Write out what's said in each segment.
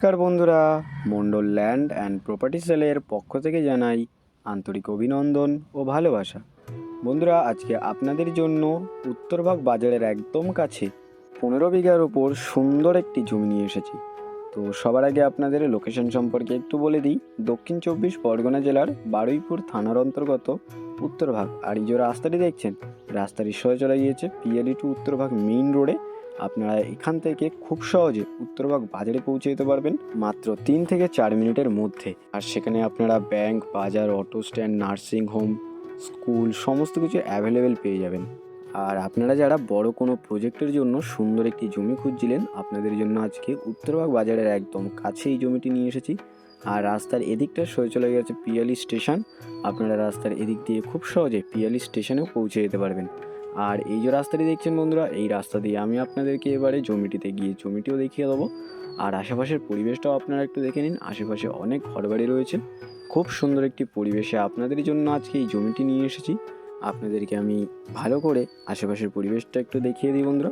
নমস্কার বন্ধুরা, Mondal land and property সেলের পক্ষ থেকে জানাই আন্তরিক অভিনন্দন ও ভালোবাসা। বন্ধুরা, আজকে আপনাদের জন্য উত্তরভাগ বাজারের একদম কাছে 15 বিঘার ওপর সুন্দর একটি জমি নিয়ে এসেছি। তো সবার আগে আপনাদের লোকেশন সম্পর্কে একটু বলে দিই। দক্ষিণ 24 পরগনা জেলার বারুইপুর থানার অন্তর্গত উত্তরভাগ। আর এই যে রাস্তাটি দেখছেন, রাস্তাটি সোজা চলে গিয়েছে পিএলই টু উত্তরভাগ মেইন রোডে। আপনারা এখান থেকে খুব সহজে উত্তরভাগ বাজারে পৌঁছে যেতে পারবেন মাত্র 3 থেকে 4 মিনিটের মধ্যে। আর সেখানে আপনারা ব্যাংক, বাজার, auto stand, nursing home, school সমস্ত কিছু অ্যাভেলেবেল পেয়ে যাবেন। আর আপনারা যারা বড় কোনো প্রজেক্টের জন্য সুন্দর একটি জমি খুঁজছিলেন, আপনাদের জন্য আজকে উত্তরভাগ বাজারের একদম কাছে এই জমিটি নিয়ে এসেছি। আর রাস্তার এদিকটা সরে চলে গেছে পিয়ালি স্টেশন। আপনারা রাস্তার এদিক দিয়ে খুব সহজে পিয়ালি স্টেশনেও পৌঁছে যেতে পারবেন। আর এই যে রাস্তাটি দেখছেন বন্ধুরা, এই রাস্তা দিয়ে আমি আপনাদেরকে এবারে জমিটিতে গিয়ে জমিটিও দেখিয়ে দেবো। আর আশেপাশের পরিবেশটাও আপনারা একটু দেখে নিন। আশেপাশে অনেক ঘরবাড়ি রয়েছে। খুব সুন্দর একটি পরিবেশে আপনাদের জন্য আজকে এই জমিটি নিয়ে এসেছি। আপনাদেরকে আমি ভালো করে আশেপাশের পরিবেশটা একটু দেখিয়ে দিই বন্ধুরা।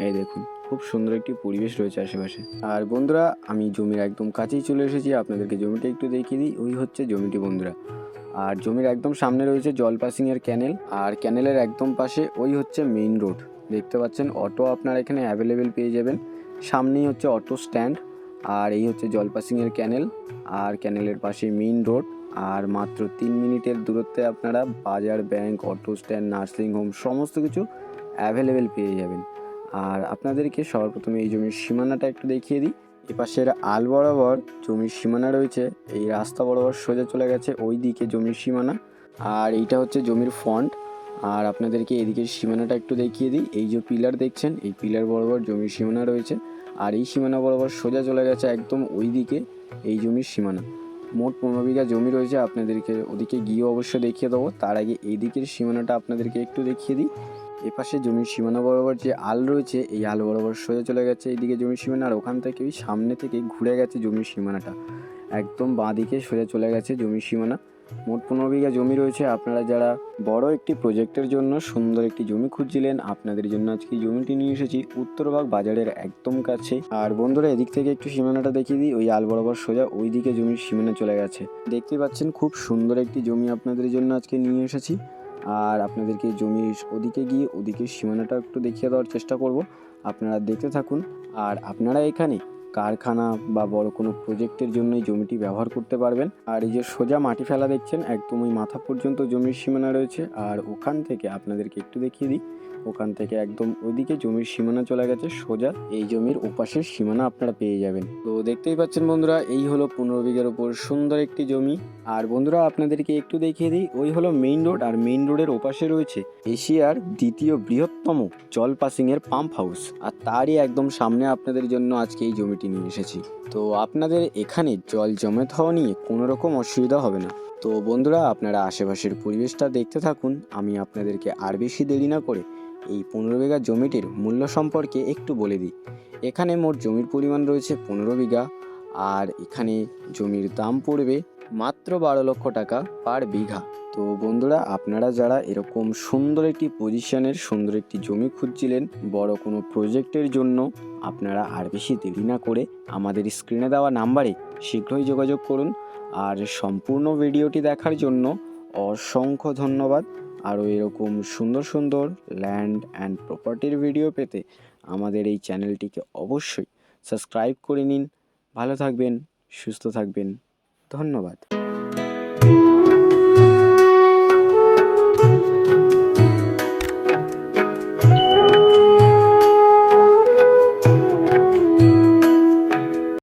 এই দেখুন, খুব সুন্দর একটি পরিবেশ রয়েছে আশেপাশে। আর বন্ধুরা, আমি জমির একদম কাছেই চলে এসেছি। আপনাদেরকে জমিটা একটু দেখিয়ে দিই। ওই হচ্ছে জমিটি বন্ধুরা। আর জমির একদম সামনে রয়েছে জলপাসিংয়ের ক্যানেল। আর ক্যানেলের একদম পাশে ওই হচ্ছে মেইন রোড। দেখতে পাচ্ছেন, অটো আপনারা এখানে অ্যাভেলেবেল পেয়ে যাবেন। সামনেই হচ্ছে অটো স্ট্যান্ড। আর এই হচ্ছে জলপাসিংয়ের ক্যানেল। আর ক্যানেলের পাশে মেইন রোড। আর মাত্র 3 মিনিটের দূরত্বে আপনারা বাজার, bank, auto stand, nursing home সমস্ত কিছু অ্যাভেলেবেল পেয়ে যাবেন। আর আপনাদেরকে সর্বপ্রথমে এই জমির সীমানাটা একটু দেখিয়ে দিই। এপাশের আল বরাবর জমির সীমানা রয়েছে। এই রাস্তা বরাবর সোজা চলে গেছে ওই দিকে জমির সীমানা। আর এইটা হচ্ছে জমির ফ্রন্ট। আর আপনাদেরকে এদিকের সীমানাটা একটু দেখিয়ে দিই। এই যে পিলার দেখছেন, এই পিলার বরাবর জমির সীমানা রয়েছে। আর এই সীমানা বরাবর সোজা চলে গেছে একদম ওই দিকে এই জমির সীমানা। মোট 15 বিঘা জমি রয়েছে। আপনাদেরকে ওদিকে গিয়ে অবশ্যই দেখিয়ে দেবো। তার আগে এই দিকের সীমানাটা আপনাদেরকে একটু দেখিয়ে দিই। এপাশে জমির সীমানা বরাবর যে আল রয়েছে, এই আল বরাবর সোজা চলে গেছে এইদিকে জমির সীমানা। আর ওখান থেকে ওই সামনে থেকে ঘুরে গেছে জমির সীমানাটা, একদম বাঁ দিকে সোজা চলে গেছে জমির সীমানা। মোট 15 বিঘা জমি রয়েছে। আপনারা যারা বড় একটি প্রজেক্টের জন্য সুন্দর একটি জমি খুঁজছিলেন, আপনাদের জন্য আজকে জমিটি নিয়ে এসেছি উত্তরভাগ বাজারের একদম কাছে। আর বন্ধুরা, এদিক থেকে একটু সীমানাটা দেখিয়ে দিই। ওই আল বরাবর সোজা ওই দিকে জমির সীমানা চলে গেছে। দেখতে পাচ্ছেন, খুব সুন্দর একটি জমি আপনাদের জন্য আজকে নিয়ে এসেছি। আর আপনাদেরকে জমির ওদিকে গিয়ে ওদিকের সীমানাটা একটু দেখিয়ে দেওয়ার চেষ্টা করব। আপনারা দেখতে থাকুন। আর আপনারা এখানে কারখানা বা বড় কোনো প্রজেক্টের জন্য এই জমিটি ব্যবহার করতে পারবেন। আর এই যে সোজা মাটি ফেলা দেখছেন, একদম ওই মাথা পর্যন্ত জমির সীমানা রয়েছে। আর ওখান থেকে আপনাদেরকে একটু দেখিয়ে দিই, ওখান থেকে একদম ওইদিকে জমির সীমানা চলে গেছে সোজা। এই জমির ওপাশের সীমানা আপনারা পেয়ে যাবেন। তো দেখতেই পাচ্ছেন বন্ধুরা, এই হলো 15 বিঘার উপর সুন্দর একটি জমি। আর বন্ধুরা, আপনাদেরকে একটু দেখিয়ে দিই, ওই হলো মেইন রোড। আর মেইন রোডের ওপাশে রয়েছে এশিয়ার দ্বিতীয় বৃহত্তম জল পাসিংয়ের পাম্প হাউস। আর তারই একদম সামনে আপনাদের জন্য আজকে এই জমিটি নিয়ে এসেছি। তো আপনাদের এখানে জল জমে হওয়া নিয়ে কোনো রকম অসুবিধা হবে না। তো বন্ধুরা, আপনারা আশেপাশের পরিবেশটা দেখতে থাকুন। আমি আপনাদেরকে আর বেশি দেরি না করে এই 15 বিঘা জমিটির মূল্য সম্পর্কে একটু বলে দিই। এখানে মোট জমির পরিমাণ রয়েছে 15 বিঘা। আর এখানে জমির দাম পড়বে মাত্র 12 লক্ষ টাকা পার বিঘা। তো বন্ধুরা, আপনারা যারা এরকম সুন্দর একটি পজিশনের সুন্দর একটি জমি খুঁজছিলেন বড় কোনো প্রজেক্টের জন্য, আপনারা আর বেশি দেরি না করে আমাদের স্ক্রিনে দেওয়া নাম্বারে শীঘ্রই যোগাযোগ করুন। আর সম্পূর্ণ ভিডিওটি দেখার জন্য অসংখ্য ধন্যবাদ। আরও এরকম সুন্দর সুন্দর ল্যান্ড অ্যান্ড প্রপার্টির ভিডিও পেতে আমাদের এই চ্যানেলটিকে অবশ্যই সাবস্ক্রাইব করে নিন। ভালো থাকবেন, সুস্থ থাকবেন। ধন্যবাদ।